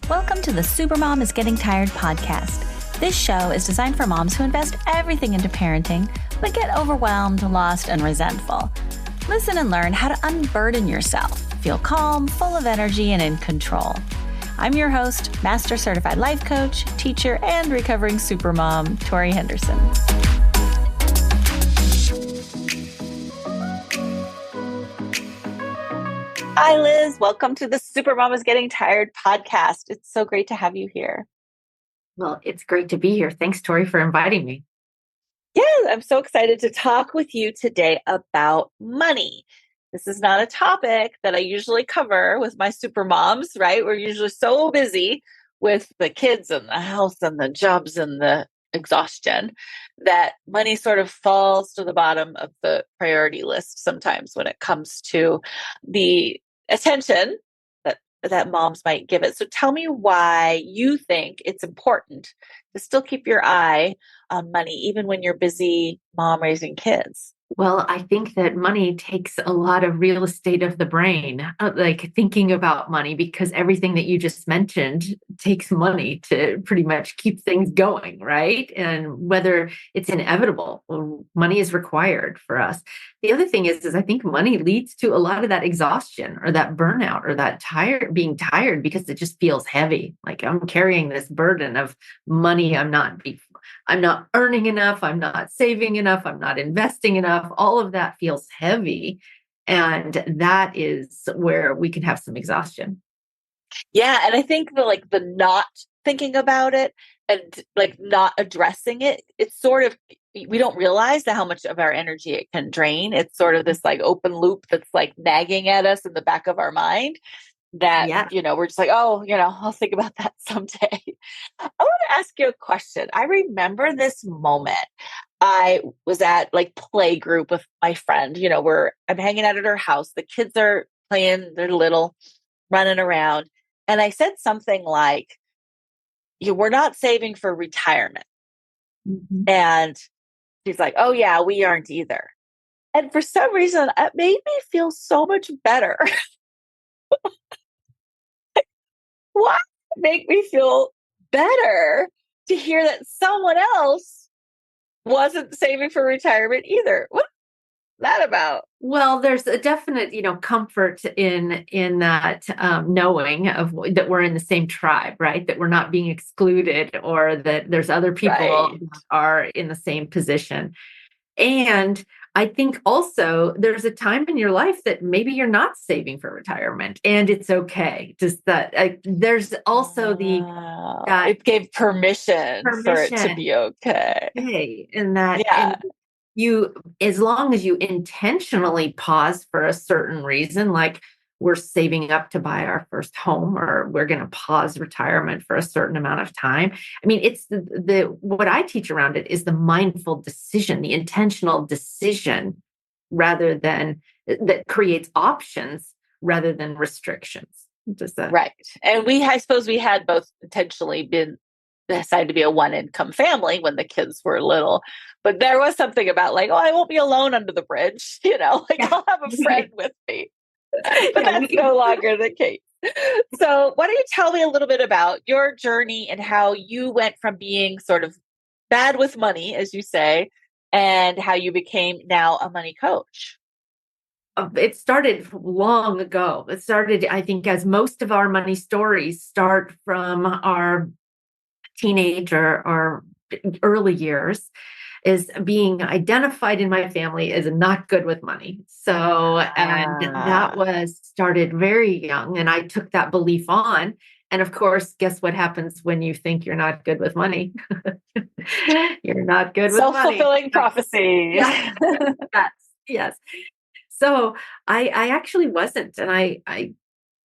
Welcome to the Supermom is Getting Tired podcast. This show is designed for moms who invest everything into parenting, but get overwhelmed, lost, and resentful. Listen and learn how to unburden yourself, feel calm, full of energy, and in control. I'm your host, Master Certified Life Coach, teacher, and recovering supermom, Tori Henderson. Hi, Liz. Welcome to the Supermom is Getting Tired podcast. It's so great to have you here. Well, it's great to be here. Thanks, Tori, for inviting me. Yeah, I'm so excited to talk with you today about money. This is not a topic that I usually cover with my supermoms, right? We're usually so busy with the kids and the house and the jobs and the exhaustion that money sort of falls to the bottom of the priority list sometimes when it comes to the attention that moms might give it. So tell me why you think it's important to still keep your eye on money, even when you're busy mom raising kids. Well, I think that money takes a lot of real estate of the brain, like thinking about money, because everything that you just mentioned takes money to pretty much keep things going, right? And whether it's inevitable, money is required for us. The other thing is I think money leads to a lot of that exhaustion or that burnout or that being tired because it just feels heavy. Like I'm carrying this burden of money. I'm not earning enough. I'm not saving enough. I'm not investing enough. All of that feels heavy. And that is where we can have some exhaustion. Yeah. And I think the not thinking about it and not addressing it, it's sort of, we don't realize how much of our energy it can drain. It's sort of this open loop that's nagging at us in the back of our mind that, we're just I'll think about that someday. I want to ask you a question. I remember this moment. I was at play group with my friend, I'm hanging out at her house. The kids are playing, they're little, running around. And I said something like, we're not saving for retirement. Mm-hmm. And she's like, oh yeah, we aren't either. And for some reason, it made me feel so much better. Why make me feel better to hear that someone else wasn't saving for retirement either? What's that about? Well, there's a definite, comfort in that knowing of that we're in the same tribe, right? That we're not being excluded, or that there's other people that are in the same position. And I think also there's a time in your life that maybe you're not saving for retirement, and it's okay. Just that there's also it gave permission for it to be okay. And that, and you, as long as you intentionally pause for a certain reason, like we're saving up to buy our first home, or we're going to pause retirement for a certain amount of time. I mean, it's the what I teach around it is the mindful decision, the intentional decision, rather than that creates options rather than restrictions. Does that right? And I suppose we had both intentionally decided to be a one income family when the kids were little, but there was something about I won't be alone under the bridge. I'll have a friend with me. But that's no longer the case. So why don't you tell me a little bit about your journey and how you went from being sort of bad with money, as you say, and how you became now a money coach? It started long ago. It started, I think, as most of our money stories start from our teenage or early years, is being identified in my family as not good with money. So, and that was started very young. And I took that belief on. And of course, guess what happens when you think you're not good with money? You're not good with money. Self-fulfilling prophecy. Yes. So I actually wasn't. And I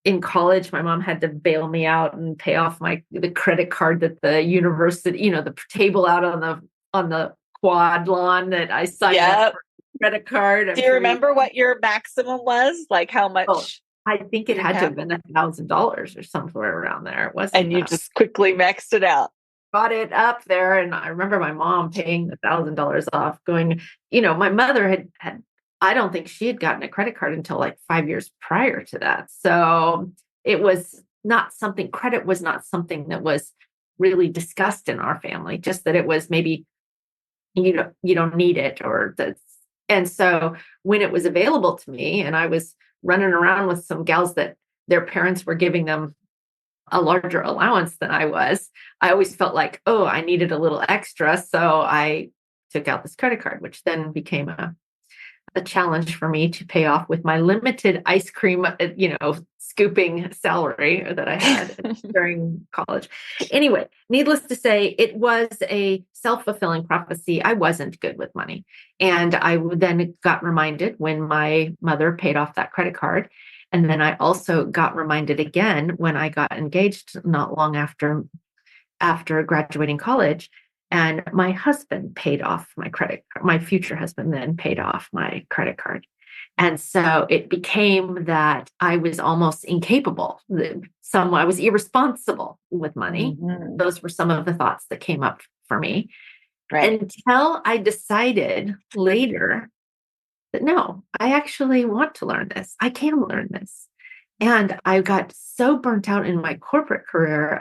in college, my mom had to bail me out and pay off the credit card that the university, the table out on the quad lawn that I signed up for credit card. Do you remember what your maximum was? How much? Oh, I think it had to have been $1,000 or somewhere around there. It wasn't. And you just quickly maxed it out. Got it up there. And I remember my mom paying the $1,000 off, going, my mother had I don't think she had gotten a credit card until 5 years prior to that. So it was not something, credit was not something that was really discussed in our family, just that it was maybe you don't need it or that's. And so when it was available to me and I was running around with some gals that their parents were giving them a larger allowance than I always felt like, oh, I needed a little extra. So I took out this credit card, which then became a challenge for me to pay off with my limited ice cream, scooping salary that I had during college. Anyway, needless to say, it was a self-fulfilling prophecy. I wasn't good with money. And I then got reminded when my mother paid off that credit card. And then I also got reminded again when I got engaged not long after graduating college. And my husband paid off my credit card. My future husband then paid off my credit card. And so it became that I was almost incapable. I was irresponsible with money. Mm-hmm. Those were some of the thoughts that came up for me. Right. Until I decided later that no, I actually want to learn this. I can learn this. And I got so burnt out in my corporate career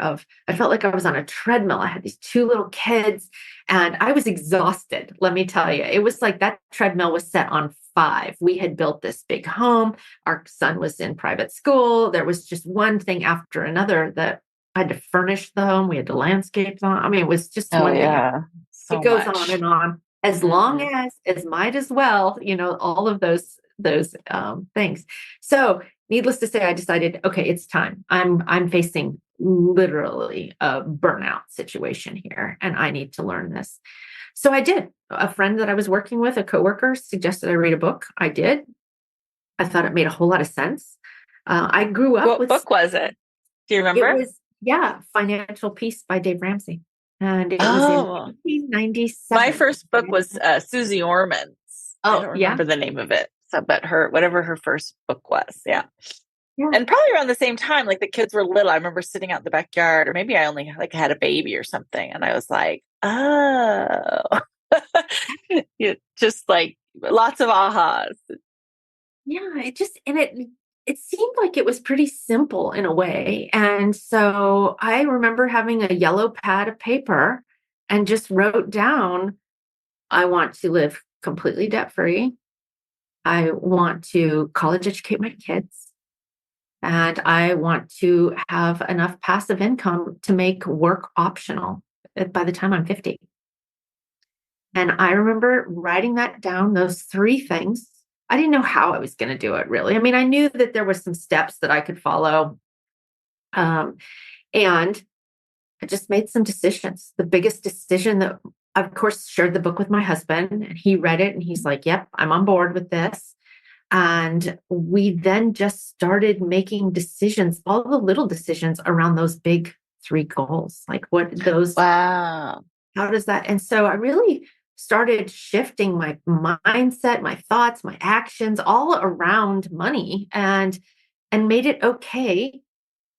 I felt like I was on a treadmill. I had these two little kids and I was exhausted. Let me tell you, it was like that treadmill was set on 5. We had built this big home. Our son was in private school. There was just one thing after another that I had to furnish the home. We had to landscape them. I mean, it was just Oh one thing. yeah. So It goes much. on and on as long as might as well, all of those things. So needless to say, I decided, okay, it's time. I'm facing literally a burnout situation here, and I need to learn this. So I did. A friend that I was working with, a coworker, suggested I read a book. I did. I thought it made a whole lot of sense. I grew up What with. book was it? Do you It remember? was Financial Peace by Dave Ramsey, and it was in Oh, 1997. my first book was Susie Orman's. I Oh don't yeah, remember the name of it. So, but whatever her first book was, yeah. yeah. And probably around the same time, like the kids were little. I remember sitting out in the backyard, or maybe I only like had a baby or something, and I was like, oh, just like lots of ahas. Yeah, it seemed like it was pretty simple in a way. And so I remember having a yellow pad of paper and just wrote down, I want to live completely debt free. I want to college educate my kids. And I want to have enough passive income to make work optional by the time I'm 50. And I remember writing that down, those 3 things. I didn't know how I was going to do it really. I mean, I knew that there were some steps that I could follow. Um, and I just made some decisions. The biggest decision that I, of course, shared the book with my husband, and he read it and he's like, yep, I'm on board with this. And we then just started making decisions, all the little decisions around those big 3 goals. Like Wow. how does that? And so I really started shifting my mindset, my thoughts, my actions all around money and made it okay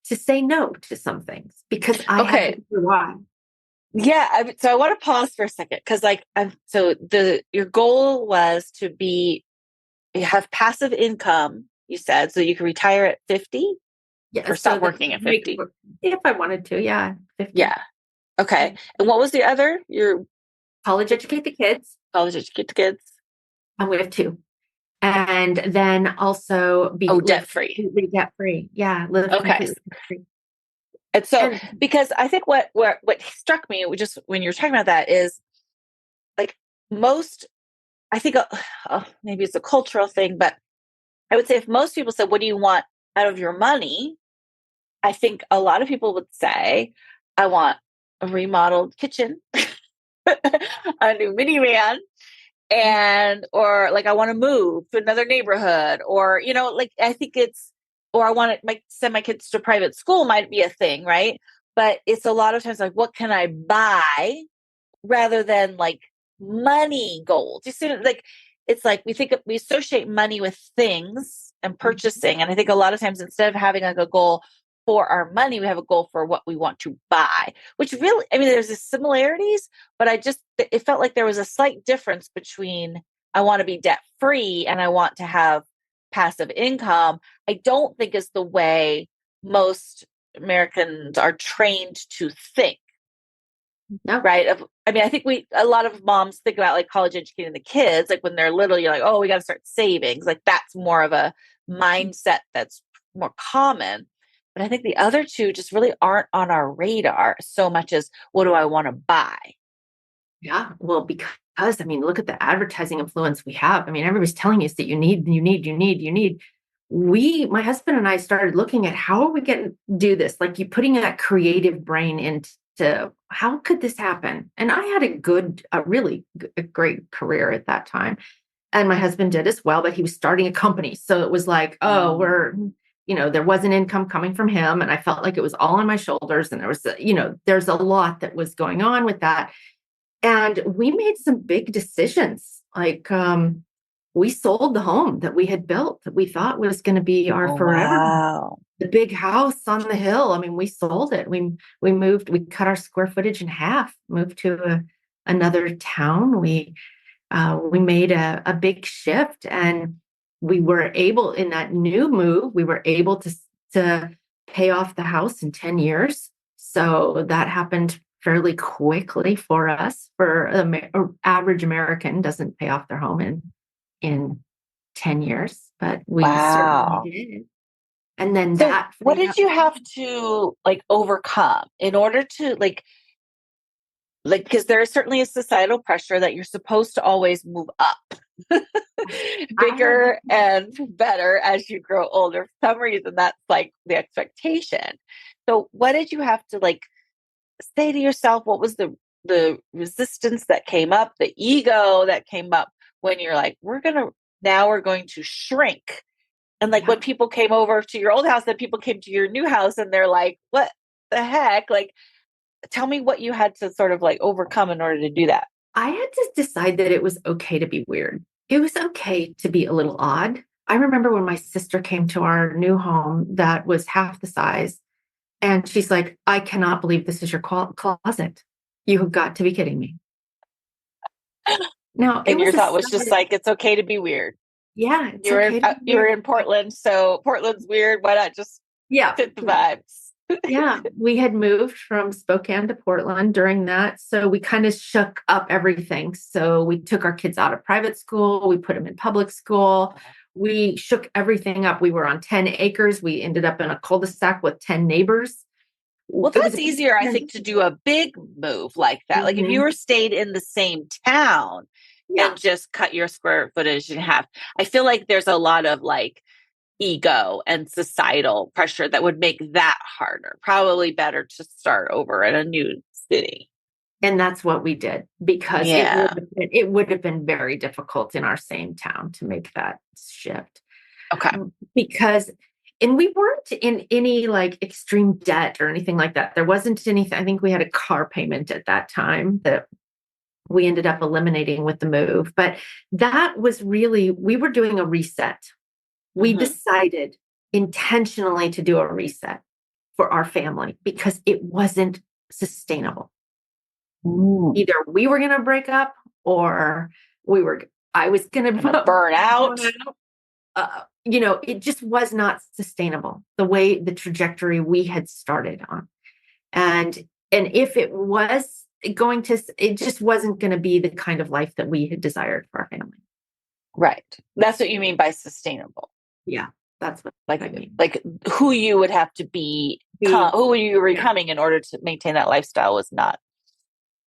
to say no to some things because I had Okay. to why. Yeah. So I want to pause for a second because, your goal was to you have passive income. You said so you could retire at 50 Yeah, or so stop working at 50. if I wanted to, yeah, 50. Yeah. Okay. And what was the other? Your College educate the kids. college educate the kids. And we have 2. And then also Debt live free. completely debt free. Yeah, live Okay. completely debt free. And so, And because I think what struck me just when you were talking about that is like most, I think maybe it's a cultural thing, but I would say if most people said, what do you want out of your money? I think a lot of people would say, I want a remodeled kitchen, a new minivan, or like I want to move to another neighborhood, or like I think or I want to send my kids to private school might be a thing, right? But it's a lot of times like, what can I buy rather than like money goals? You see, like it's like we associate money with things and purchasing, and I think a lot of times instead of having like a goal for our money, we have a goal for what we want to buy, which really, I mean, there's the similarities, but it felt like there was a slight difference between I want to be debt free and I want to have passive income. I don't think is the way most Americans are trained to think, No. right? I mean, I think a lot of moms think about like college educating the kids, like when they're little, you're like, oh, we got to start savings. Like that's more of a mindset that's more common. But I think the other two just really aren't on our radar so much as what do I want to buy? Yeah. Well, because I mean, look at the advertising influence we have. I mean, everybody's telling us that you need. My husband and I started looking at how are we going to do this? Like you putting that creative brain into how could this happen? And I had a great career at that time. And my husband did as well, but he was starting a company. So it was like, oh, there wasn't income coming from him. And I felt like it was all on my shoulders. And there's a lot that was going on with that. And we made some big decisions. Like we sold the home that we had built that we thought was going to be our Oh, forever. wow. The big house on the hill. I mean, we sold it. We cut our square footage in half, moved to another town. We made a big shift, and we were able in that new move, we were able to pay off the house in 10 years. So that happened fairly quickly for us. For an average American doesn't pay off their home in 10 years, but we certainly Wow. did. And then So that what freed did up. you have to like overcome in order to like because there is certainly a societal pressure that you're supposed to always move up I had bigger and better as you grow older. For some reason that's like the expectation. So what did you have to like say to yourself? What was the resistance that came up, the ego that came up when you're like, we're going to shrink? And like yeah. when people came over to your old house, then people came to your new house and they're like, what the heck? Like, tell me what you had to sort of like overcome in order to do that. I had to decide that it was okay to be weird. It was okay to be a little odd. I remember when my sister came to our new home that was half the size, and she's like, I cannot believe this is your closet. You have got to be kidding me. Now, it And your was a thought was just sudden, like, it's okay to be weird. yeah, it's okay to be You were weird. in Portland, so Portland's weird. Why not just Yeah. fit the vibes? Yeah, we had moved from Spokane to Portland during that. So we kind of shook up everything. So we took our kids out of private school, we put them in public school. We shook everything up. We were on 10 acres. We ended up in a cul-de-sac with 10 neighbors. Well, It was that's a big easier, I think, to transition. do a big move like that. Like if you Mhm. were stayed in the same town Yeah. and just cut your square footage in half, I feel like there's a lot of like ego and societal pressure that would make that harder. Probably better to start over in a new city. And that's what we did because Yeah. it would have been very difficult in our same town to make that shift. Okay. Because and we weren't in any like extreme debt or anything like that. There wasn't anything. I think we had a car payment at that time that we ended up eliminating with the move. But that was really, we were doing a reset. We Hmm. decided intentionally to do a reset for our family because it wasn't sustainable. Ooh. Either we were going to break up or I was going Gonna to burn out. it just was not sustainable the way the trajectory we had started on. And if it was it just wasn't going to be the kind of life that we had desired for our family. Right. That's what you mean by sustainable. Yeah, that's what I Like mean. like who you would have to be Be, who you were yeah, becoming in order to maintain that lifestyle was not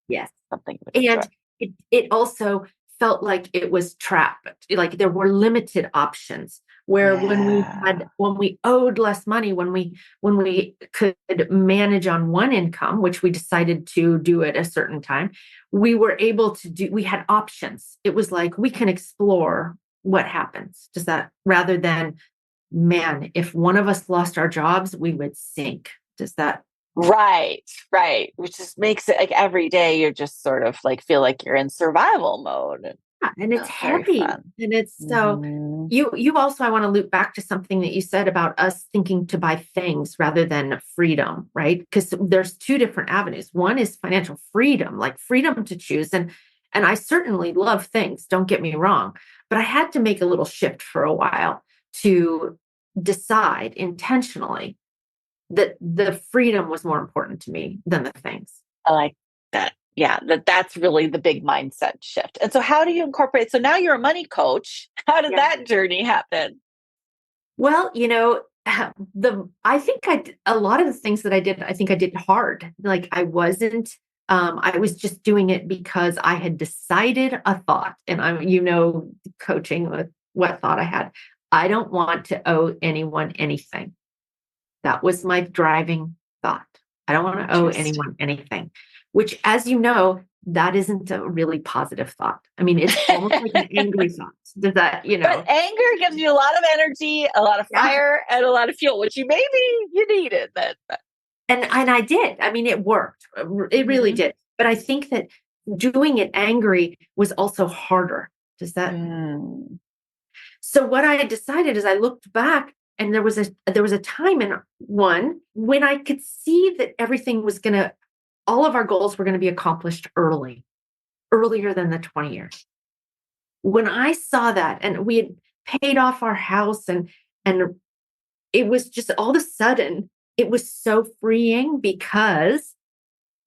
yes. something you would enjoy. And it also felt like it was trapped. Like there were limited options where Yeah. when we owed less money, when we could manage on one income, which we decided to do at a certain time, we had options. It was like we can explore what happens. Does that rather than man, if one of us lost our jobs, we would sink. Does that Right, right. Which just makes it like every day you're just sort of like feel like you're in survival mode and Yeah, and it's not very heavy. fun. And it's so Hmm. you also I want to loop back to something that you said about us thinking to buy things rather than freedom, right? Because there's two different avenues. One is financial freedom, like freedom to choose. And I certainly love things, don't get me wrong, but I had to make a little shift for a while to decide intentionally the freedom was more important to me than the things. I like that. Yeah, that's really the big mindset shift. And so how do you incorporate? So now you're a money coach. How did Yeah. that journey happen? Well, I think a lot of the things that I did, I think I did hard. Like I was just doing it because I had decided a thought, and coaching with what thought I had. I don't want to owe anyone anything. That was my driving thought. I don't want to owe Interesting. anyone anything, which, as you know, that isn't a really positive thought. I mean, it's almost like an angry thought. Does that, But anger gives you a lot of energy, a lot of yeah. fire, and a lot of fuel, which you needed then. And I did. I mean, it worked. It really Mhm. did. But I think that doing it angry was also harder. Does that? Mm. So what I had decided is I looked back, and there was a time in one when I could see that all of our goals were going to be accomplished earlier than the 20 years. When I saw that, and we had paid off our house, and it was just all of a sudden, it was so freeing because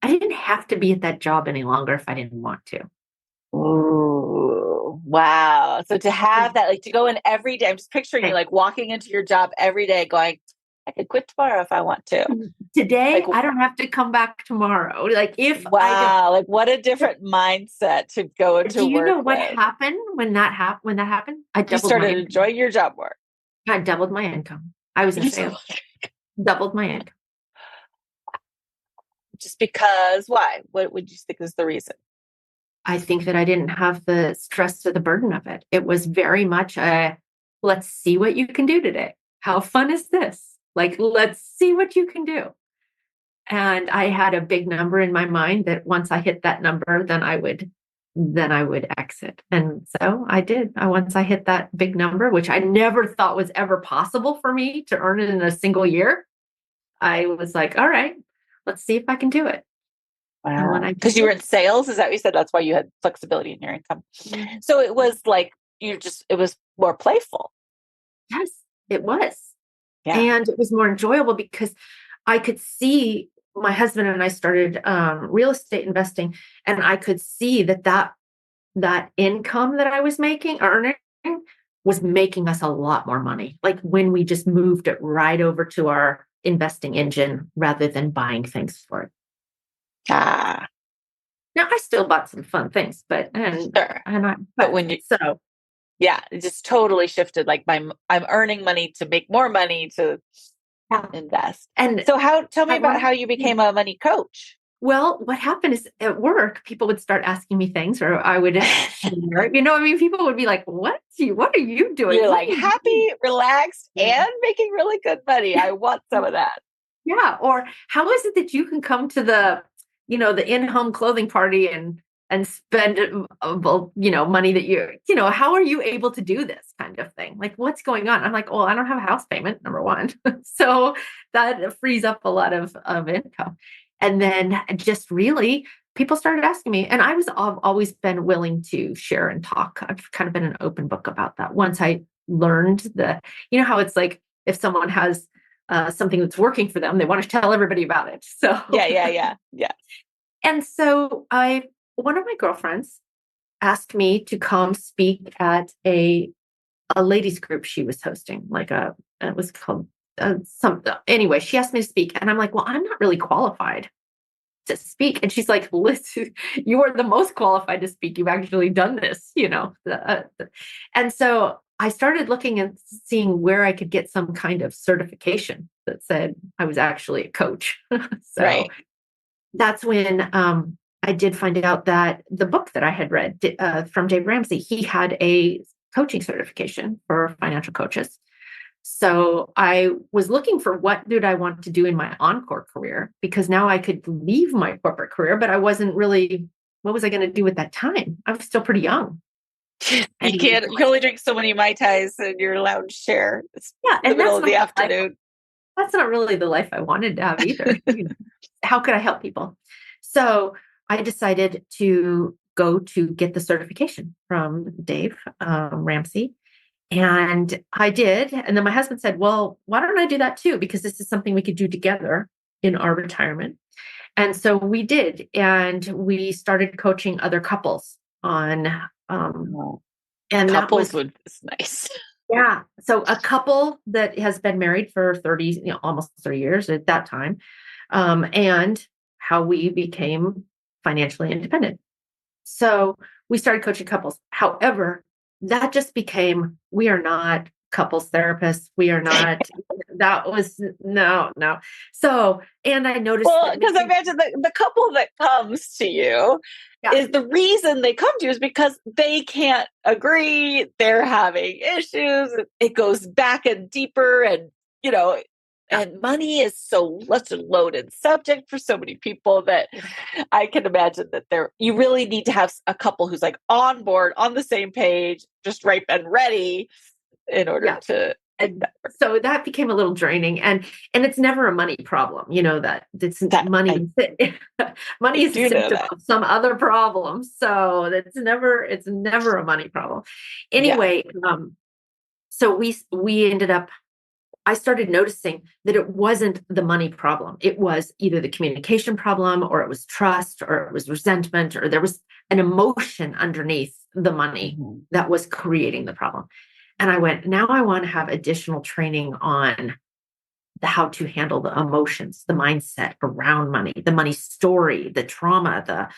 I didn't have to be at that job any longer if I didn't want to. Ooh, wow. So to have that, like to go in every day, I'm just picturing you Okay. like walking into your job every day going, I could quit tomorrow if I want to. Today, Like, I don't have to come back tomorrow. Like if I don't, wow, like what a different mindset to go do into you work know what with. happened when that happened? I You doubled my started income. enjoying your job more. I doubled my income. I was in sales, doubled my income. Just because why? What would you think is the reason? I think that I didn't have the stress or the burden of it. It was very much let's see what you can do today. How fun is this? Like, let's see what you can do. And I had a big number in my mind that once I hit that number, then I would exit. And so I did. Once I hit that big number, which I never thought was ever possible for me to earn it in a single year, I was like, all right, let's see if I can do it. And when Wow. I Because you were did, in sales, is that what you said? That's why you had flexibility in your income. So it was like it was more playful. yes, it was. Yeah. And it was more enjoyable because I could see my husband and I started real estate investing, and I could see that income that I was earning was making us a lot more money. Like when we just moved it right over to our investing engine rather than buying things for it. Ah, Now I still bought some fun things, but sure. and I But but when you, so yeah, it just totally shifted. Like I'm earning money to make more money to yeah. invest. And So tell me I about want how you became a money coach. well, what happened is at work, people would start asking me things, or I would share. I mean, people would be like, what are you doing? You're What like are you doing? happy, relaxed, Yeah. and making really good money. I want some of that. Yeah. Or how is it that you can come to the in-home clothing party and spend, money that how are you able to do this kind of thing? Like, what's going on? I'm like, well, I don't have a house payment, number one. So that frees up a lot of income. And then just really people started asking me, and I've always been willing to share and talk. I've kind of been an open book about that. Once I learned how it's like if someone has something that's working for them, they want to tell everybody about it. So, Yeah, yeah, yeah, yeah. and so one of my girlfriends asked me to come speak at a ladies group she was hosting, it was called anyway, she asked me to speak, and I'm like, well, I'm not really qualified to speak. And she's like, Liz, you are the most qualified to speak. You've actually done this. And so I started looking and seeing where I could get some kind of certification that said I was actually a coach. So Right. that's when I did find out that the book that I had read from Dave Ramsey, he had a coaching certification for financial coaches. So I was looking for what did I want to do in my encore career, because now I could leave my corporate career, but I wasn't really, what was I going to do at that time? I was still pretty young. You And can't. You can only drink so many Mai Tais in your lounge chair. It's yeah, in the and middle of the afternoon. that's not really the life I wanted to have either. How could I help people? So I decided to go to get the certification from Dave Ramsey. And I did. And then my husband said, well, why don't I do that too? Because this is something we could do together in our retirement. And so we did. And we started coaching other couples on, Oh, and that couples was, would is nice. yeah. So a couple that has been married for 30, almost 30 years at that time, and how we became financially independent. So we started coaching couples. However, that just became, we are not couples therapists. We are not, that was no, no. So, and I noticed Well, that because I imagine the couple that comes to you yeah, is the reason they come to you is because they can't agree. They're having issues. It goes back and deeper, and you know, yeah, and money is such a loaded subject for so many people that I can imagine that you really need to have a couple who's like on board, on the same page, just ripe and ready in order yeah. to make And that work. so that became a little draining, and it's never a money problem, that it's That money. I Money is a do know symptom that. of some other problem. So it's never a money problem. Yeah. Anyway, so we ended up, I started noticing that it wasn't the money problem. It was either the communication problem, or it was trust, or it was resentment, or there was an emotion underneath the money Mhm. that was creating the problem. And I went, now I want to have additional training on the how to handle the emotions, the mindset around money, the money story, the trauma, the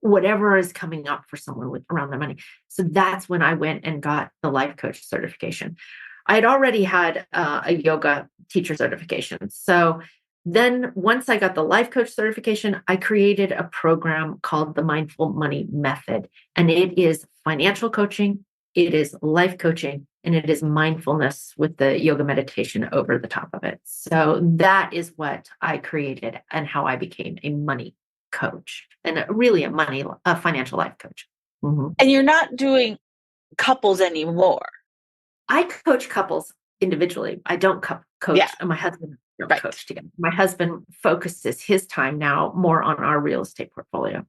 whatever is coming up for someone with around their money. So that's when I went and got the life coach certification. I had already had a yoga teacher certification. So then once I got the life coach certification, I created a program called the Mindful Money Method. And it is financial coaching, it is life coaching, and it is mindfulness with the yoga meditation over the top of it. So that is what I created and how I became a money coach and really a financial life coach. Mhm. And you're not doing couples anymore. I coach couples individually. I don't Yeah, coach, and my husband don't right. coach together. My husband focuses his time now more on our real estate portfolio.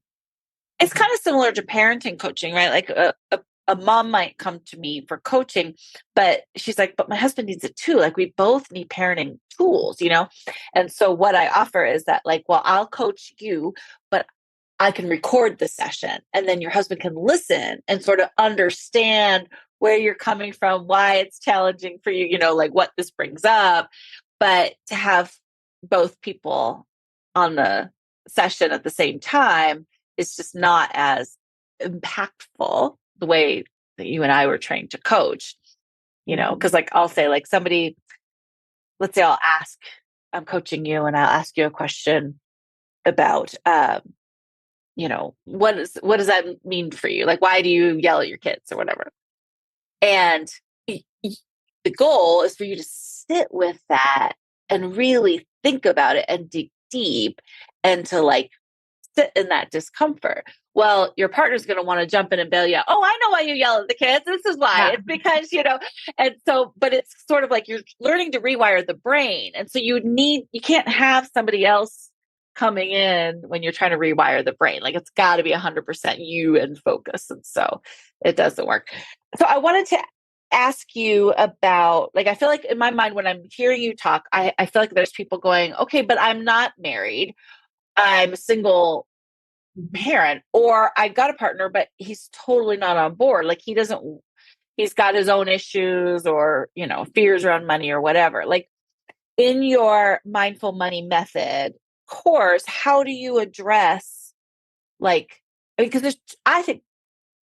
It's Mhm. kind of similar to parenting coaching, right? Like a mom might come to me for coaching, but she's like, but my husband needs it too. Like we both need parenting tools, you know? And so what I offer is that like, well, I'll coach you, but I can record the session and then your husband can listen and sort of understand where you're coming from, why it's challenging for you, like what this brings up. But to have both people on the session at the same time is just not as impactful the way that you and I were trained to coach, Mhm. because like I'll say, like somebody, let's say I'm coaching you and I'll ask you a question about, what does that mean for you? Like, why do you yell at your kids or whatever? And the goal is for you to sit with that and really think about it and dig deep and to like sit in that discomfort. Well, your partner's going to want to jump in and bail you out. Oh, I know why you yell at the kids. This is why. Yeah. It's because, and so, but it's sort of like you're learning to rewire the brain. And so you can't have somebody else coming in when you're trying to rewire the brain. Like it's got to be 100% you and focus. And so it doesn't work. So I wanted to ask you about, like, I feel like in my mind, when I'm hearing you talk, I feel like there's people going, okay, but I'm not married. I'm a single Mhm. parent, or I've got a partner, but he's totally not on board. Like he's got his own issues or, fears around money or whatever. Like in your mindful money method course, how do you address like, because I think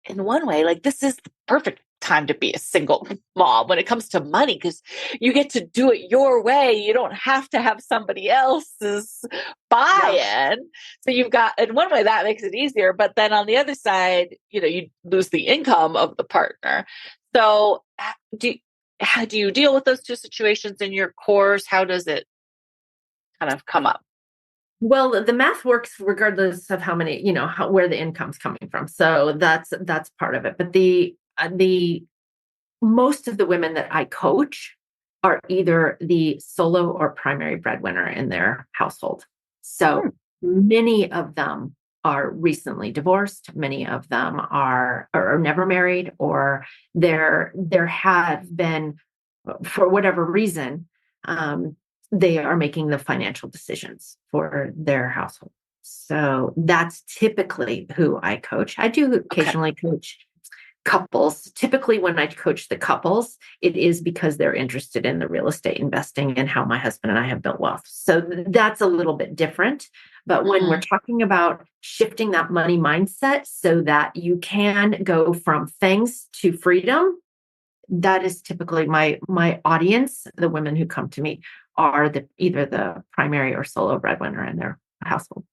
in one way, like this is the perfect time to be a single mom when it comes to money because you get to do it your way. You don't have to have somebody else's Yeah. buy-in. So you've got, in one way, that makes it easier. But then on the other side, you lose the income of the partner. So how do you deal with those two situations in your course? How does it kind of come up? Well, the math works regardless of how many, where the income's coming from. So that's part of it. But the most of the women that I coach are either the solo or primary breadwinner in their household. Hmm. So many of them are recently divorced. Many of them are never married, or there have been, for whatever reason, they are making the financial decisions for their household. So that's typically who I coach. I do Okay. occasionally coach couples. Typically, when I coach the couples, it is because they're interested in the real estate investing and how my husband and I have built wealth. So that's a little bit different. But when we're talking about shifting that money mindset so that you can go from things to freedom, that is typically my audience. The women who come to me are either the primary or solo breadwinner in their household.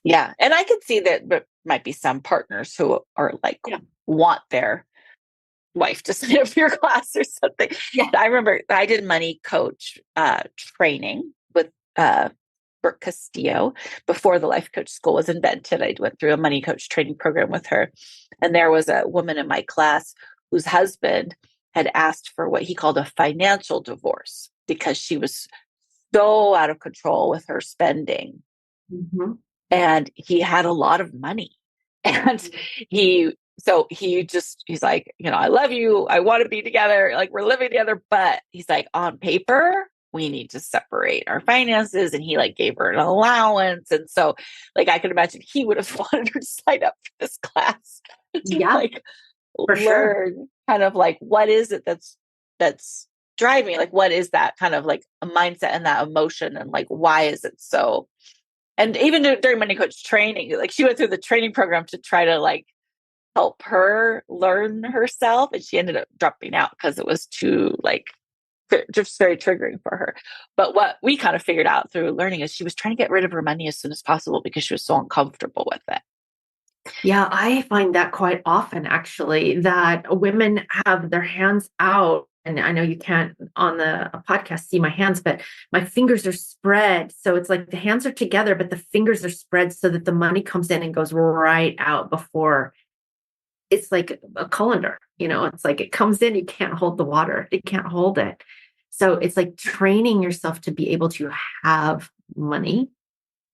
Yeah. And I could see that there might be some partners who are like, want their wife to sign up for your class or something. Yeah. I remember I did money coach training with Brooke Castillo before the life coach school was invented. I went through a money coach training program with her. And there was a woman in my class whose husband had asked for what he called a financial divorce because she was so out of control with her spending. Mm-hmm. And he had a lot of money. And he's like, I love you. I want to be together. Like, we're living together. But he's like, on paper, we need to separate our finances. And he like gave her an allowance. And so like, I can imagine he would have wanted her to sign up for this class to like for learn sure. kind of like, what is it that's driving me? Like, what is that kind of like a mindset and that emotion? And like, why is it so? And even during money coach training, like she went through the training program to try to like help her learn herself. And she ended up dropping out because it was too like just very triggering for her. But what we kind of figured out through learning is she was trying to get rid of her money as soon as possible because she was so uncomfortable with it. Yeah, I find that quite often actually, that women have their hands out. And I know you can't on the podcast see my hands, but my fingers are spread. So it's like the hands are together, but the fingers are spread so that the money comes in and goes right out before. It's like a colander, it's like it comes in, you can't hold the water. It can't hold it. So it's like training yourself to be able to have money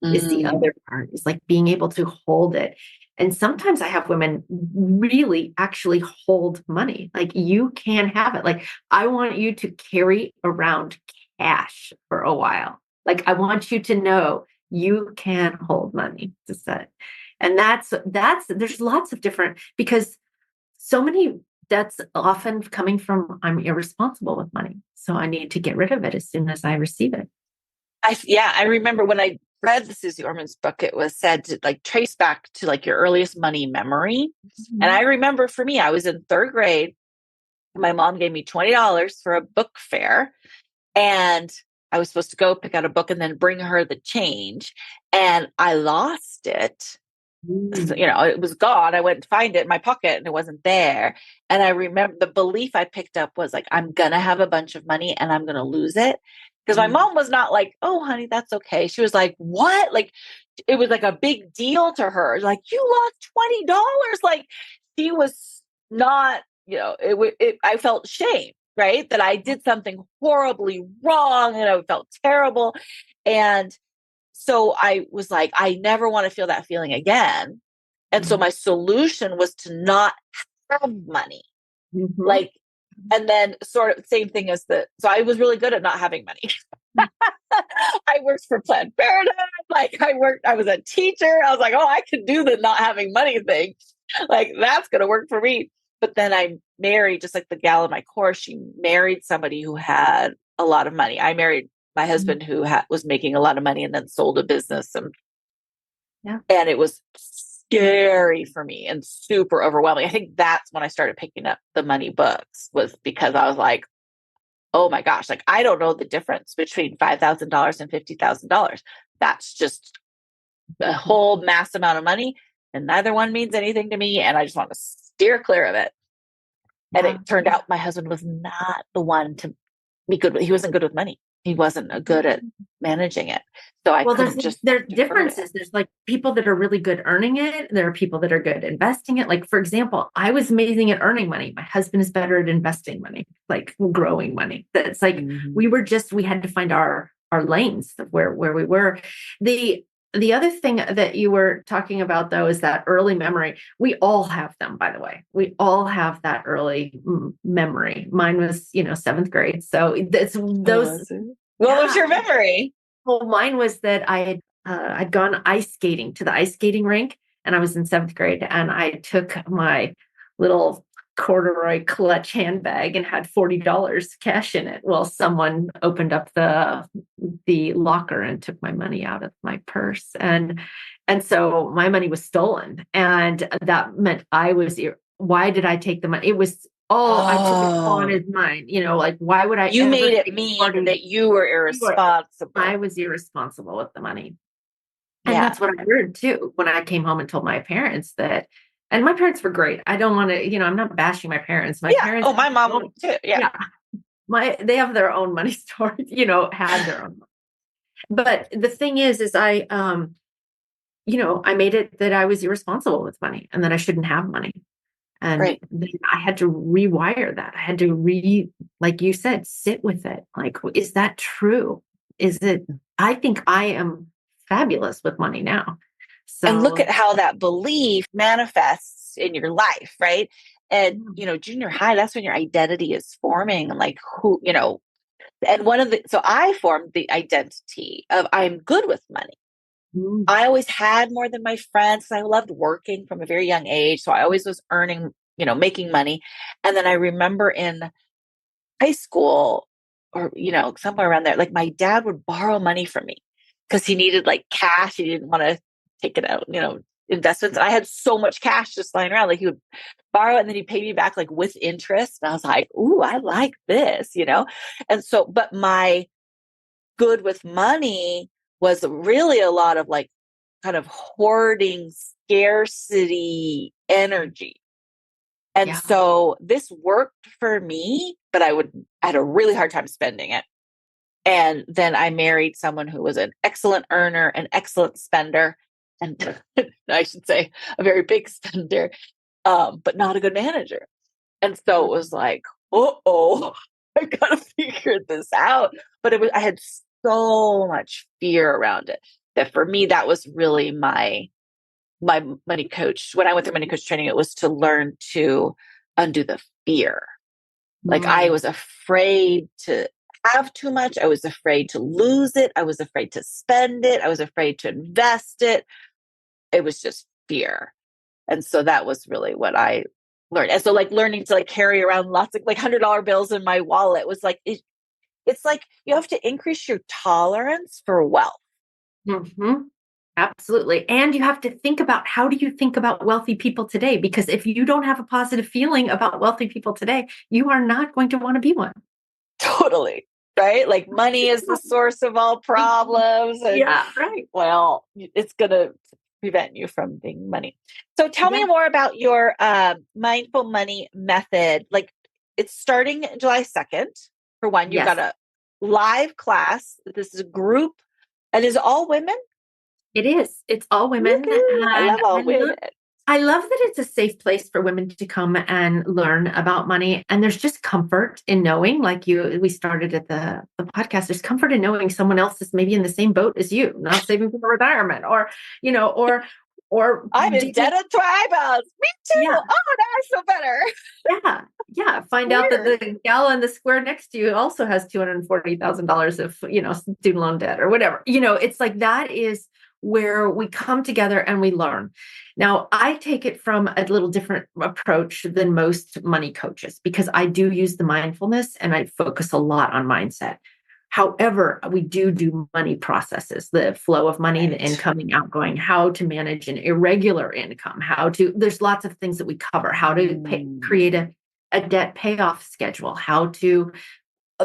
is the other part, is like being able to hold it. And sometimes I have women really actually hold money. Like, you can have it. Like, I want you to carry around cash for a while. Like, I want you to know you can hold money to set. And there's lots of different, because so many, that's often coming from, I'm irresponsible with money. So I need to get rid of it as soon as I receive it. I remember when I read the Susie Orman's book, it was said to like trace back to like your earliest money memory. Mm-hmm. And I remember for me, I was in third grade. My mom gave me $20 for a book fair. And I was supposed to go pick out a book and then bring her the change. And I lost it. So, it was gone. I went to find it in my pocket and it wasn't there. And I remember the belief I picked up was like, I'm going to have a bunch of money and I'm going to lose it. Because my mom was not like, oh, honey, that's okay. She was like, what? Like, it was like a big deal to her. Like, you lost $20. Like, she was not, I felt shame, right? That I did something horribly wrong and I felt terrible. And so I was like, I never want to feel that feeling again. And so my solution was to not have money. Mm-hmm. Like, and then sort of same thing as so I was really good at not having money. I worked for Planned Parenthood. Like I was a teacher. I was like, oh, I could do the not having money thing. Like, that's going to work for me. But then I married, just like the gal in my course, she married somebody who had a lot of money. I married my husband who was making a lot of money and then sold a business. And it was scary for me and super overwhelming. I think that's when I started picking up the money books, was because I was like, oh my gosh, like, I don't know the difference between $5,000 and $50,000. That's just a whole mass amount of money. And neither one means anything to me. And I just want to steer clear of it. And it turned out my husband was not the one to be good with. He wasn't good with money. He wasn't good at managing it. So there's differences. There's like people that are really good earning it. There are people that are good investing it. Like, for example, I was amazing at earning money. My husband is better at investing money, like growing money. That's like, we had to find our lanes of where we were. the other thing that you were talking about, though, is that early memory. We all have them, by the way. We all have that early memory. Mine was, seventh grade. So it's Oh, those. was it? What was Yeah. your memory? Well, mine was that I'd gone ice skating to the ice skating rink, and I was in seventh grade, and I took my little corduroy clutch handbag and had $40 cash in it. Well, someone opened up the locker and took my money out of my purse, and so my money was stolen, and that meant why did I take the money? It was all I took it on Oh, as mine. Like, why would I you ever made it take mean 40? that you were I irresponsible. was irresponsible with the money. And Yeah, that's what I heard too when I came home and told my parents that. And my parents were great. I don't want to, I'm not bashing my parents. My yeah. parents, Oh, my mom too. Yeah, yeah, they have their own money story, had their own. But the thing is I made it that I was irresponsible with money and that I shouldn't have money. And right. then I had to rewire that. I had to like you said, sit with it. Like, is that true? I think I am fabulous with money now. And look at So, how that belief manifests in your life, right? And junior high, that's when your identity is forming, and like and so I formed the identity of I'm good with money. mm, I always had more than my friends. I loved working from a very young age. So I always was earning, making money. And then I remember in high school or, somewhere around there, like my dad would borrow money from me because he needed like cash. He didn't want to take it out, investments. And I had so much cash just lying around. Like he would borrow it and then he'd pay me back like with interest. And I was like, ooh, I like this. And so, but my good with money was really a lot of like kind of hoarding scarcity energy. And yeah. so this worked for me, but I had a really hard time spending it. And then I married someone who was an excellent earner, an excellent spender, and I should say a very big spender, but not a good manager. And so it was like, oh, I gotta figure this out. But I had so much fear around it that for me, that was really my money coach. When I went through money coach training, it was to learn to undo the fear. Like I Mm, was afraid to have too much. I was afraid to lose it. I was afraid to spend it. I was afraid to invest it. It was just fear. And so that was really what I learned. And so like learning to like carry around lots of like $100 bills in my wallet was like, it's like you have to increase your tolerance for wealth. mhm. Absolutely. And you have to think about, how do you think about wealthy people today? Because if you don't have a positive feeling about wealthy people today, you are not going to want to be one. Totally. Right. Like money is the source of all problems. And Yeah, right. well, it's going to prevent you from being money. So tell Yeah, me more about your mindful money method. Like it's starting July 2nd. For one, you've got yes, a live class. This is a group and is it all women? it is. It's all women. Woohoo! I love And all women. I love that it's a safe place for women to come and learn about money. And there's just comfort in knowing, like we started at the podcast, there's comfort in knowing someone else is maybe in the same boat as you, not saving for retirement or I'm dealing. indebted to eyeballs. Me too. Yeah, Oh, now I feel better. yeah, yeah. Find out that Weird. the gal in the square next to you also has $240,000 of, student loan debt or whatever. It's like that is where we come together and we learn. Now, I take it from a little different approach than most money coaches because I do use the mindfulness and I focus a lot on mindset. However, we do money processes, the flow of money, the Right. incoming, outgoing, how to manage an irregular income, there's lots of things that we cover, how to create Mm. a debt payoff schedule,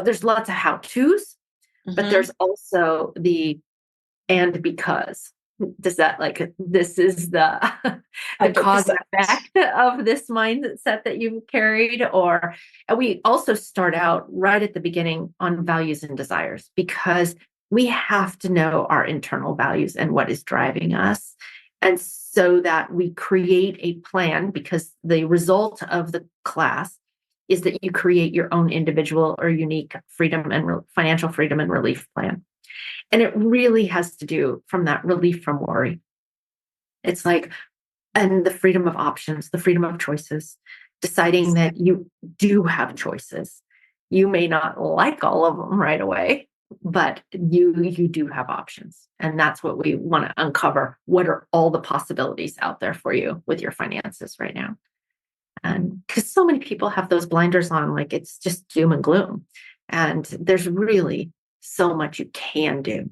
there's lots of how to's, but Mhm. there's also and because does that like this is the the cause and 100%. effect of this mindset that you've carried, and we also start out right at the beginning on values and desires because we have to know our internal values and what is driving us, and so that we create a plan, because the result of the class is that you create your own individual or unique freedom and financial freedom and relief plan. And it really has to do from that relief from worry. It's like, and the freedom of options, the freedom of choices, deciding that you do have choices. You may not like all of them right away, but you do have options. And that's what we want to uncover. What are all the possibilities out there for you with your finances right now? And because so many people have those blinders on, like it's just doom and gloom. And there's really so much you can do.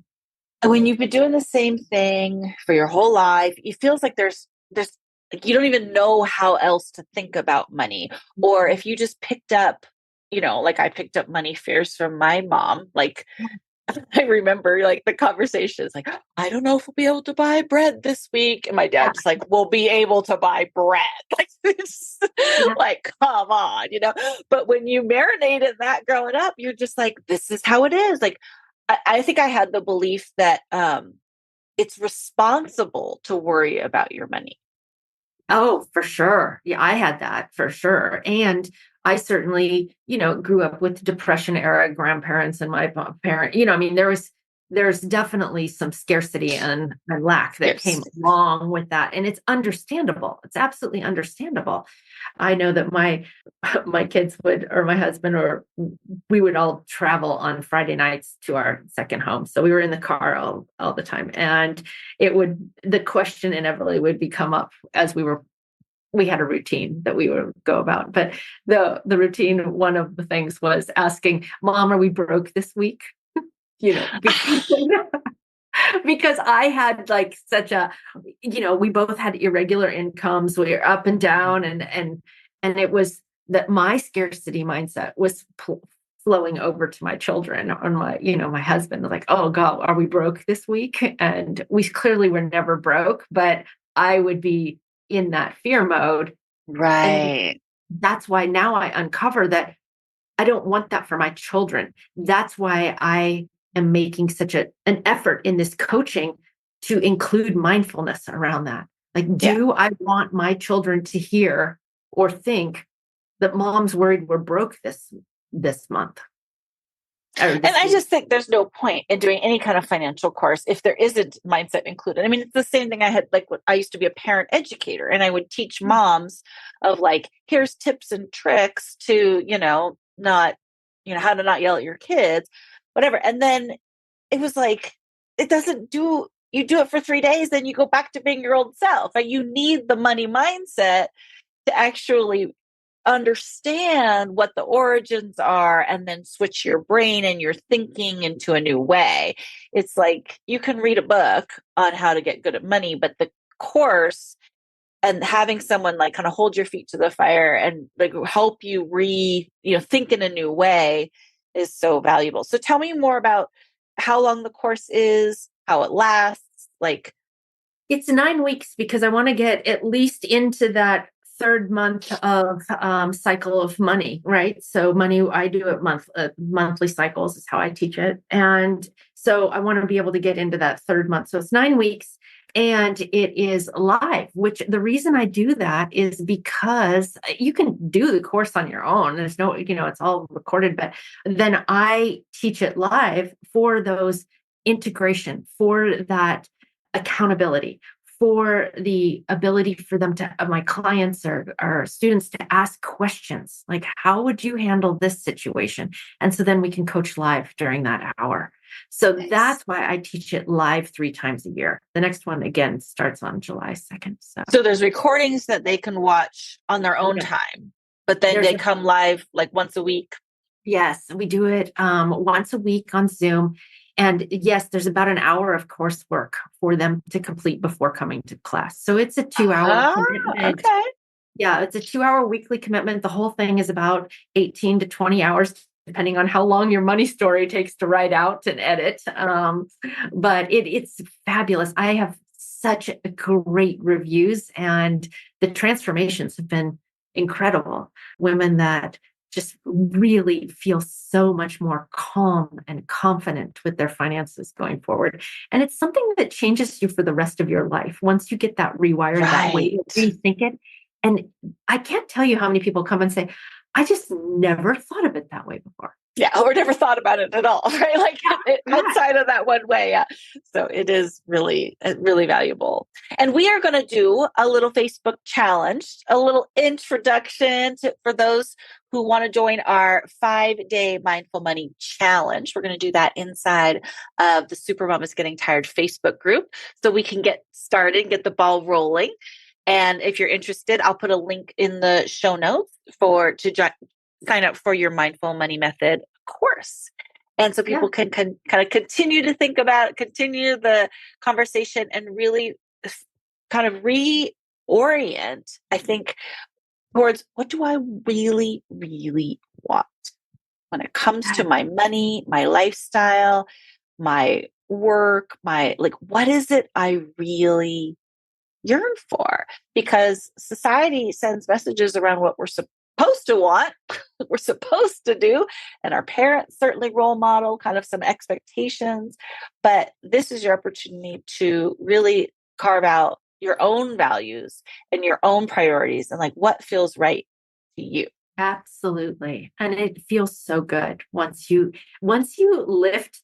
And when you've been doing the same thing for your whole life, it feels like there's like you don't even know how else to think about money. Or if you just picked up, like I picked up money fears from my mom. Like I remember like the conversations like, I don't know if we'll be able to buy bread this week. And my Yeah. dad's like, we'll be able to buy bread. Like this, Yeah. like, come on. But when you marinate in that growing up, you're just like, this is how it is. Like, I think I had the belief that it's responsible to worry about your money. Oh, for sure. Yeah, I had that for sure. And I certainly, grew up with Depression era grandparents and my parent, I mean, there's definitely some scarcity and lack that came Yes. along with that. And it's understandable. It's absolutely understandable. I know that my kids would, or my husband, or we would all travel on Friday nights to our second home. So we were in the car all the time. And the question inevitably would come up as we had a routine that we would go about. But the routine, one of the things was asking, Mom, are we broke this week? Because I had like such a, we both had irregular incomes. We were up and down, and it was that my scarcity mindset was flowing over to my children, on my husband was like, oh God, are we broke this week? And we clearly were never broke, but I would be in that fear mode. And Right. that's why now I uncover that I don't want that for my children. That's why I am making such an effort in this coaching to include mindfulness around that. Like, Yeah. do I want my children to hear or think that mom's worried we're broke this month or And this I week? just think there's no point in doing any kind of financial course if there isn't mindset included. I mean, it's the same thing I had, like, I used to be a parent educator and I would teach moms of like, here's tips and tricks to, not, how to not yell at your kids, whatever. And then it was like, you do it for 3 days, then you go back to being your old self. Like, you need the money mindset to actually understand what the origins are and then switch your brain and your thinking into a new way. It's like you can read a book on how to get good at money, but the course and having someone like kind of hold your feet to the fire and like help you think in a new way is so valuable. So tell me more about how long the course is, how it lasts, like. It's 9 weeks because I want to get at least into that third month of cycle of money, right? So money, I do it monthly cycles is how I teach it. And so I want to be able to get into that third month. So it's 9 weeks and it is live, which the reason I do that is because you can do the course on your own. There's no, it's all recorded, but then I teach it live for those integration, for that accountability, for the ability for them to, my clients or students, to ask questions like, how would you handle this situation? And so then we can coach live during that hour. So Nice. That's why I teach it live 3 times a year. The next one again starts on July 2nd. So there's recordings that they can watch on their own time, but then There's they come live like once a week. Yes, we do it once a week on Zoom. And yes, there's about an hour of coursework for them to complete before coming to class. So it's a 2-hour commitment. Okay. Yeah, it's a 2-hour weekly commitment. The whole thing is about 18 to 20 hours, depending on how long your money story takes to write out and edit. But it's fabulous. I have such great reviews, and the transformations have been incredible. Women that just really feel so much more calm and confident with their finances going forward. And it's something that changes you for the rest of your life. Once you get that rewired that way, Right. rethink it. And I can't tell you how many people come and say, I just never thought of it that way before. Yeah, or never thought about it at all, right? Like outside of that one way. Yeah. So it is really, really valuable. And we are going to do a little Facebook challenge, a little introduction for those who want to join our 5-day mindful money challenge. We're going to do that inside of the Supermom is Getting Tired Facebook group so we can get started, get the ball rolling. And if you're interested, I'll put a link in the show notes to sign up for your mindful money method course. And so people can kind of continue to think about, continue the conversation and really kind of reorient, I think, towards what do I really, really want when it comes to my money, my lifestyle, my work, what is it I really yearn for? Because society sends messages around what we're supposed to want, what we're supposed to do, and our parents certainly role model kind of some expectations. But this is your opportunity to really carve out your own values and your own priorities and what feels right to you. Absolutely. And it feels so good once you lift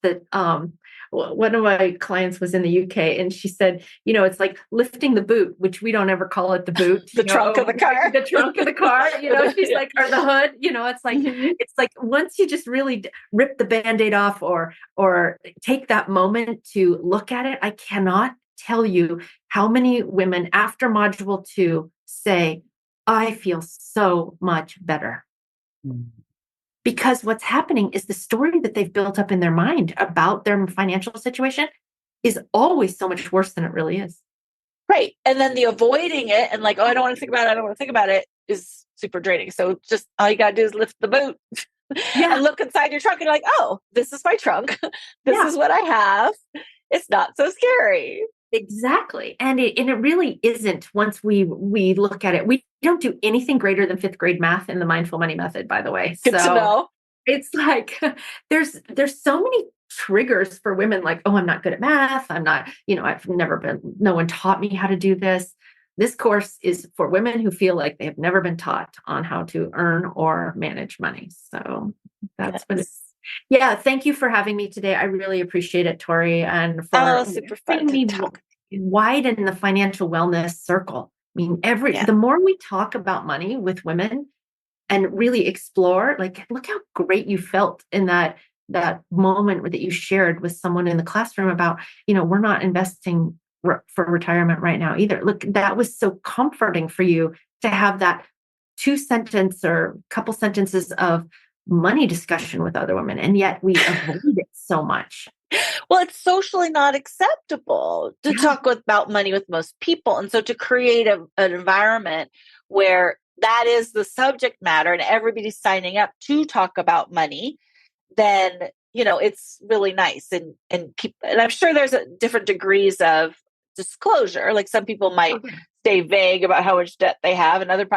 one of my clients was in the UK and she said, it's like lifting the boot, which we don't ever call it the boot. The trunk of the car. The trunk of the car, she's like, or the hood, it's like once you just really rip the Band-Aid off or take that moment to look at it, I cannot tell you how many women after module 2 say, I feel so much better. Because what's happening is the story that they've built up in their mind about their financial situation is always so much worse than it really is. Right. And then the avoiding it and I don't want to think about it, I don't want to think about it is super draining. So just all you got to do is lift the boot and look inside your trunk and you're like, oh, this is my trunk. This is what I have. It's not so scary. Exactly. And it really isn't once we look at it. We don't do anything greater than 5th grade math in the mindful money method, by the way. Good to know. It's like there's so many triggers for women oh, I'm not good at math. I'm not, no one taught me how to do this. This course is for women who feel like they have never been taught on how to earn or manage money. So that's what it's. Yeah, thank you for having me today. I really appreciate it, Tori, and for super fun to talk. Widen the financial wellness circle. I mean, the more we talk about money with women and really explore, look how great you felt in that moment that you shared with someone in the classroom about, we're not investing for retirement right now either. Look, that was so comforting for you to have that 2-sentence or couple sentences of money discussion with other women, and yet we avoid it so much. Well, it's socially not acceptable to talk about money with most people. And so to create an environment where that is the subject matter and everybody's signing up to talk about money, then, it's really nice. And I'm sure there's different degrees of disclosure. Some people might stay vague about how much debt they have, and other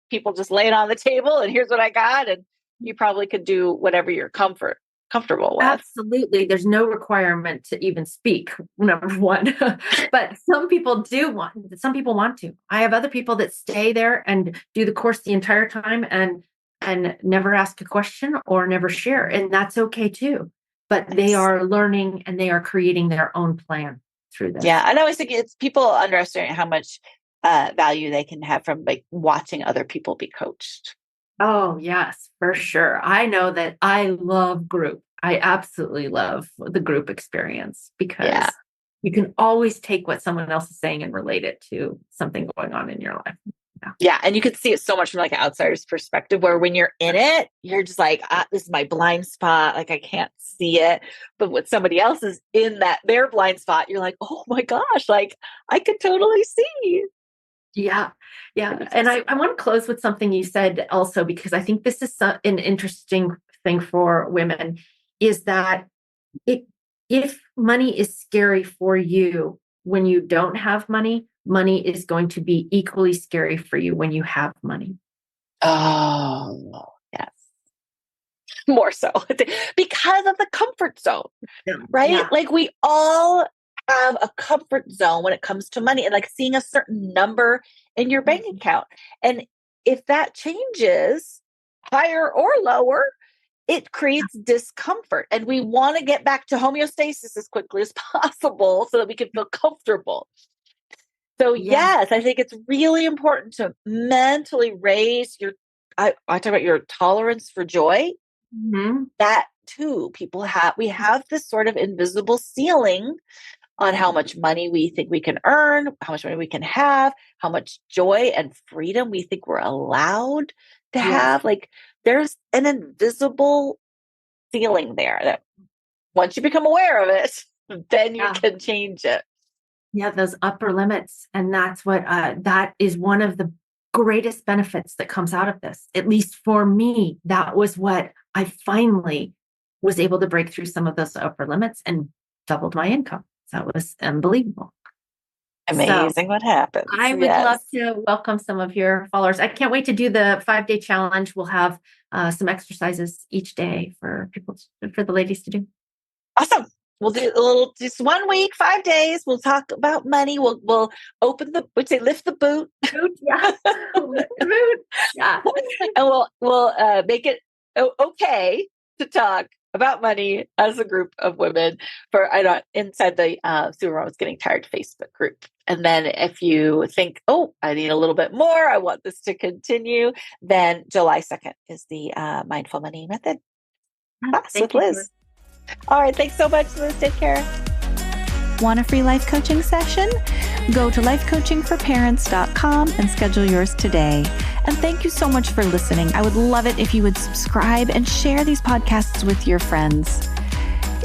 people just lay it on the table and here's what I got. And you probably could do whatever you're comfortable with. Absolutely. There's no requirement to even speak, number one. But some people want to. I have other people that stay there and do the course the entire time and never ask a question or never share. And that's okay too. But they are learning and they are creating their own plan through this. Yeah. And I always think it's people underestimate how much value they can have from watching other people be coached. Oh, yes, for sure. I know that I love group. I absolutely love the group experience because you can always take what someone else is saying and relate it to something going on in your life. Yeah. And you can see it so much from an outsider's perspective, where when you're in it, you're just this is my blind spot. I can't see it. But when somebody else is in their blind spot, you're like, oh my gosh, I could totally see. Yeah. And I want to close with something you said also, because I think this is an interesting thing for women, is that if money is scary for you when you don't have money, money is going to be equally scary for you when you have money. Oh, yes. More so because of the comfort zone, right? Yeah. We all have a comfort zone when it comes to money and seeing a certain number in your bank account. And if that changes higher or lower, it creates discomfort. And we want to get back to homeostasis as quickly as possible so that we can feel comfortable. So Yeah. yes, I think it's really important to mentally raise I talk about your tolerance for joy. Mhm. That too, we have this sort of invisible ceiling on how much money we think we can earn, how much money we can have, how much joy and freedom we think we're allowed to Yes. have. Like there's an invisible ceiling there that once you become aware of it, then you Yeah. can change it. Yeah, those upper limits. And that's what that is one of the greatest benefits that comes out of this. At least for me, that was what I finally was able to break through some of those upper limits and doubled my income. That was unbelievable. So Amazing what happens. I would love Yes. to welcome some of your followers. I can't wait to do the 5-day challenge. We'll have some exercises each day for for the ladies to do. Awesome. We'll do just 1 week, 5 days. We'll talk about money. We'll lift the boot. Food, yeah. Lift the mood. Yeah. And we'll make it okay to talk about money as a group of women inside the Supermom is Getting Tired Facebook group. And then if you think, oh, I need a little bit more, I want this to continue, then July 2nd is the Mindful Money Method class Thank with you. Liz. All right. Thanks so much, Liz. Take care. Want a free life coaching session? Go to lifecoachingforparents.com and schedule yours today. And thank you so much for listening. I would love it if you would subscribe and share these podcasts with your friends.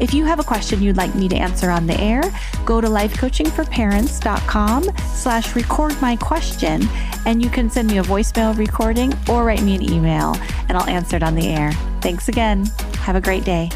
If you have a question you'd like me to answer on the air, go to lifecoachingforparents.com/record-my-question, and you can send me a voicemail recording or write me an email, and I'll answer it on the air. Thanks again. Have a great day.